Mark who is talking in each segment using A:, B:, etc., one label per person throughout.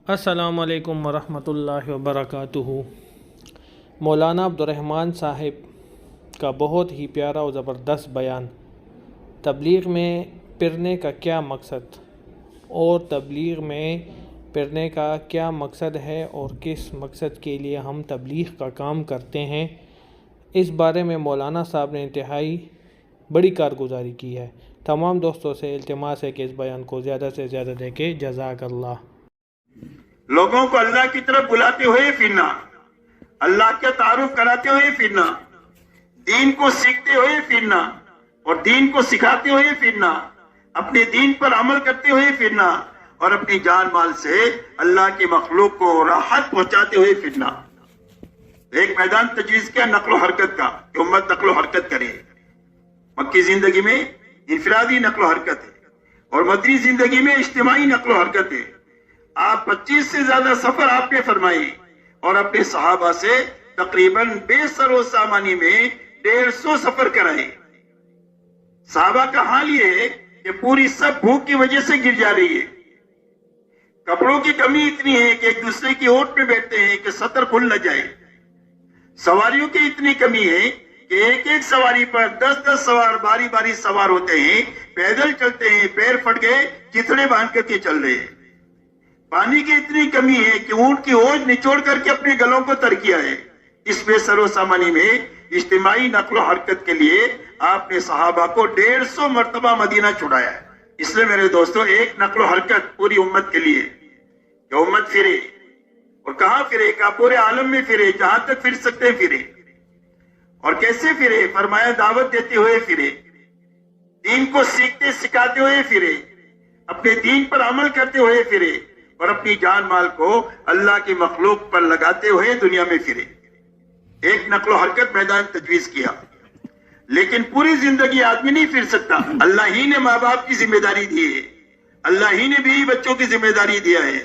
A: السلام علیکم ورحمۃ اللہ وبرکاتہ۔ مولانا عبدالرحمن صاحب کا بہت ہی پیارا و زبردست بیان، تبلیغ میں پھرنے کا کیا مقصد اور تبلیغ میں پھرنے کا کیا مقصد ہے اور کس مقصد کے لیے ہم تبلیغ کا کام کرتے ہیں، اس بارے میں مولانا صاحب نے انتہائی بڑی کارگزاری کی ہے۔ تمام دوستوں سے التماس ہے کہ اس بیان کو زیادہ سے زیادہ دیکھیں۔ جزاک اللہ۔
B: لوگوں کو اللہ کی طرف بلاتے ہوئے پھرنا، اللہ کا تعارف کراتے ہوئے پھرنا، دین کو سیکھتے ہوئے پھرنا اور دین کو سکھاتے ہوئے پھرنا، اپنے دین پر عمل کرتے ہوئے پھرنا اور اپنی جان مال سے اللہ کی مخلوق کو راحت پہنچاتے ہوئے پھرنا۔ ایک میدان تجویز کیا نقل و حرکت کا کہ امت نقل و حرکت کرے۔ مکی زندگی میں انفرادی نقل و حرکت ہے اور مدنی زندگی میں اجتماعی نقل و حرکت ہے۔ آپ 25 سے زیادہ سفر آپ نے فرمائی اور اپنے صحابہ سے تقریباً بے سر و سامانی میں 150 سفر کرائے۔ صحابہ کا حال یہ ہے کہ پوری سب بھوک کی وجہ سے گر جا رہی ہے، کپڑوں کی کمی اتنی ہے کہ ایک دوسرے کی اوٹ میں بیٹھتے ہیں کہ سطر کھل نہ جائے، سواریوں کی اتنی کمی ہے کہ ایک ایک سواری پر 10 سوار باری باری سوار ہوتے ہیں، پیدل چلتے ہیں، پیر پھٹ گئے چتڑے باندھ کر کے چل رہے ہیں۔ پانی کی اتنی کمی ہے کہ اونٹ کی اوج نچوڑ کر کے اپنے گلوں کو تر کیا ہے۔ اس بے سر و سامانی میں اجتماعی نقل و حرکت کے لیے آپ نے صحابہ کو 150 مرتبہ مدینہ چھڑایا ہے۔ اس لیے میرے دوستو، ایک نقل و حرکت پوری امت کے لیے کہ امت پھرے، اور کہاں پھرے؟ کہ پورے عالم میں پھرے، جہاں تک پھر سکتے ہیں پھرے۔ اور کیسے پھرے؟ فرمایا دعوت دیتے ہوئے پھرے، دین کو سیکھتے سکھاتے ہوئے پھرے، اپنے دین پر عمل کرتے ہوئے پھرے اور اپنی جان مال کو اللہ کی مخلوق پر لگاتے ہوئے دنیا میں پھرے۔ ایک نقل و حرکت میدان تجویز کیا، لیکن پوری زندگی آدمی نہیں پھر سکتا۔ اللہ ہی نے ماں باپ کی ذمہ داری دی ہے، اللہ ہی نے بیوی بچوں کی ذمہ داری دیا ہے،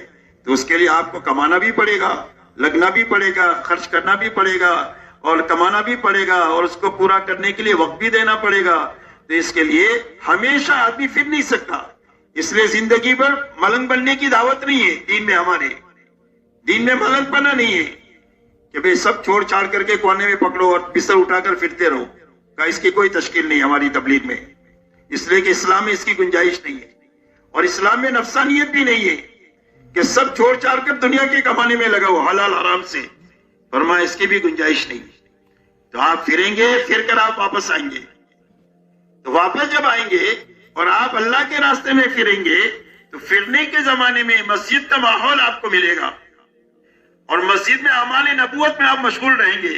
B: تو اس کے لیے آپ کو کمانا بھی پڑے گا، لگنا بھی پڑے گا، خرچ کرنا بھی پڑے گا اور کمانا بھی پڑے گا اور اس کو پورا کرنے کے لیے وقت بھی دینا پڑے گا۔ تو اس کے لیے ہمیشہ آدمی پھر نہیں سکتا۔ اس لیے زندگی پر ملنگ بننے کی دعوت نہیں ہے دین میں، ہمارے دین میں ملنگ بنا نہیں ہے کہ بھئی سب چھوڑ چھاڑ کر کے کونے میں پکڑو اور بستر اٹھا کر پھرتے رہو، کہ اس کی کوئی تشکیل نہیں ہماری تبلیغ میں، اس لیے کہ اسلام میں اس کی گنجائش نہیں ہے اور اسلام میں نفسانیت بھی نہیں ہے کہ سب چھوڑ چھاڑ کر دنیا کے کمانے میں لگاؤ حلال حرام سے، فرمایا اس کی بھی گنجائش نہیں۔ تو آپ پھریں گے، پھر کر آپ واپس آئیں گے، تو واپس جب آئیں گے اور آپ اللہ کے راستے میں پھریں گے تو پھرنے کے زمانے میں مسجد کا ماحول آپ کو ملے گا اور مسجد میں اعمال نبوت میں آپ مشغول رہیں گے۔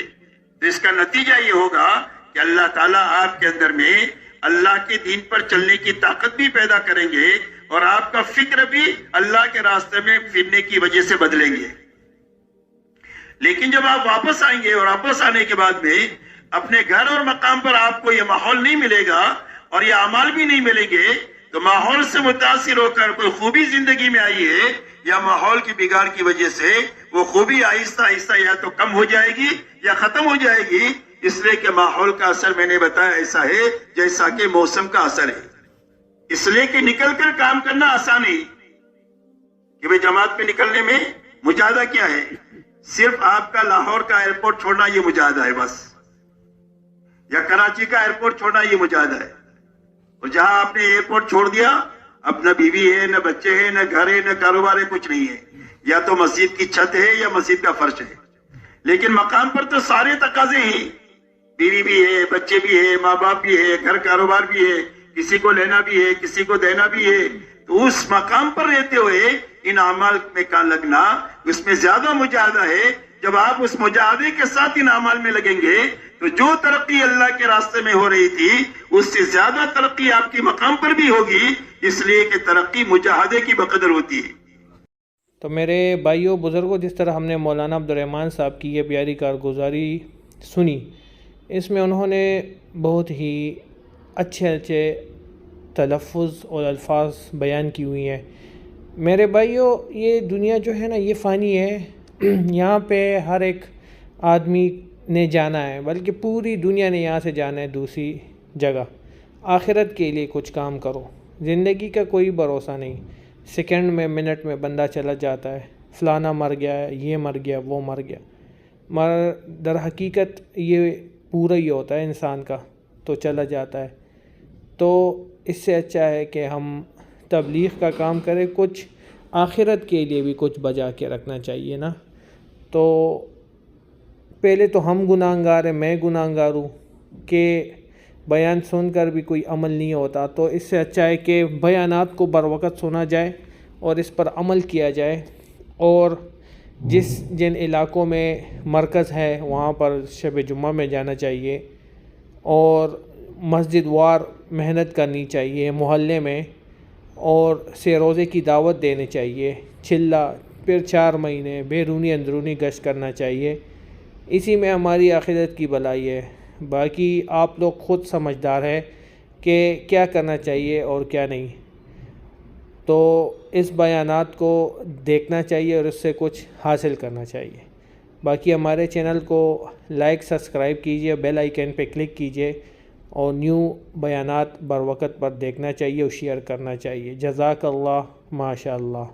B: تو اس کا نتیجہ یہ ہوگا کہ اللہ تعالیٰ آپ کے اندر میں اللہ کے دین پر چلنے کی طاقت بھی پیدا کریں گے اور آپ کا فکر بھی اللہ کے راستے میں پھرنے کی وجہ سے بدلیں گے۔ لیکن جب آپ واپس آئیں گے اور واپس آنے کے بعد میں اپنے گھر اور مقام پر آپ کو یہ ماحول نہیں ملے گا اور یہ اعمال بھی نہیں ملیں گے، تو ماحول سے متاثر ہو کر کوئی خوبی زندگی میں آئی ہے یا ماحول کی بگاڑ کی وجہ سے وہ خوبی آہستہ آہستہ یا تو کم ہو جائے گی یا ختم ہو جائے گی۔ اس لیے کہ ماحول کا اثر میں نے بتایا ایسا ہے جیسا کہ موسم کا اثر ہے۔ اس لیے کہ نکل کر کام کرنا آسان ہے کہ بھئی جماعت پہ نکلنے میں مجاہدہ کیا ہے؟ صرف آپ کا لاہور کا ایئرپورٹ چھوڑنا یہ مجاہدہ ہے بس، یا کراچی کا ایئرپورٹ چھوڑنا یہ مجاہدہ ہے۔ اور جہاں آپ نے ایئرپورٹ چھوڑ دیا، اب نہ بیوی ہے، نہ بچے ہیں، نہ گھر ہے، نہ کاروبار ہے، کچھ نہیں ہے، یا تو مسجد کی چھت ہے یا مسجد کا فرش ہے۔ لیکن مقام پر تو سارے تقاضے ہیں، بیوی بھی ہے، بچے بھی ہے، ماں باپ بھی ہے، گھر کاروبار بھی ہے، کسی کو لینا بھی ہے، کسی کو دینا بھی ہے۔ تو اس مقام پر رہتے ہوئے ان اعمال میں کا لگنا، اس میں زیادہ مجاہدہ ہے۔ جب آپ اس مجاہدے کے ساتھ ان اعمال میں لگیں گے تو جو ترقی اللہ کے راستے میں ہو رہی تھی اس سے زیادہ ترقی آپ کی مقام پر بھی ہوگی، اس لیے کہ ترقی مجاہدے کی بقدر ہوتی ہے۔
A: تو میرے بھائیوں بزرگوں، جس طرح ہم نے مولانا عبدالرحمن صاحب کی یہ پیاری کارگزاری سنی، اس میں انہوں نے بہت ہی اچھے تلفظ اور الفاظ بیان کی ہوئی ہیں۔ میرے بھائیوں، یہ دنیا جو ہے نا یہ فانی ہے، یہاں پہ ہر ایک آدمی نے جانا ہے، بلکہ پوری دنیا نے یہاں سے جانا ہے دوسری جگہ۔ آخرت کے لیے کچھ کام کرو، زندگی کا کوئی بھروسہ نہیں، سیکنڈ میں منٹ میں بندہ چلا جاتا ہے، فلانا مر گیا، یہ مر گیا، وہ مر گیا، مگر در حقیقت یہ پورا ہی ہوتا ہے انسان کا، تو چلا جاتا ہے۔ تو اس سے اچھا ہے کہ ہم تبلیغ کا کام کریں، کچھ آخرت کے لیے بھی کچھ بجا کے رکھنا چاہیے نا۔ تو پہلے تو ہم گناہگار ہیں، میں گناہگار ہوں کہ بیان سن کر بھی کوئی عمل نہیں ہوتا، تو اس سے اچھا ہے کہ بیانات کو بر وقت سنا جائے اور اس پر عمل کیا جائے، اور جن علاقوں میں مرکز ہے وہاں پر شب جمعہ میں جانا چاہیے، اور مسجد وار محنت کرنی چاہیے محلے میں، اور سے روزے کی دعوت دینے چاہیے، چلہ پھر 4 مہینے بیرونی اندرونی گشت کرنا چاہیے۔ اسی میں ہماری آخرت کی بھلائی ہے۔ باقی آپ لوگ خود سمجھدار ہیں کہ کیا کرنا چاہیے اور کیا نہیں، تو اس بیانات کو دیکھنا چاہیے اور اس سے کچھ حاصل کرنا چاہیے۔ باقی ہمارے چینل کو لائک سبسکرائب کیجیے، بیل آئیکن پہ کلک کیجیے، اور نیو بیانات بر وقت پر دیکھنا چاہیے اور شیئر کرنا چاہیے۔ جزاک اللہ، ماشاء اللہ۔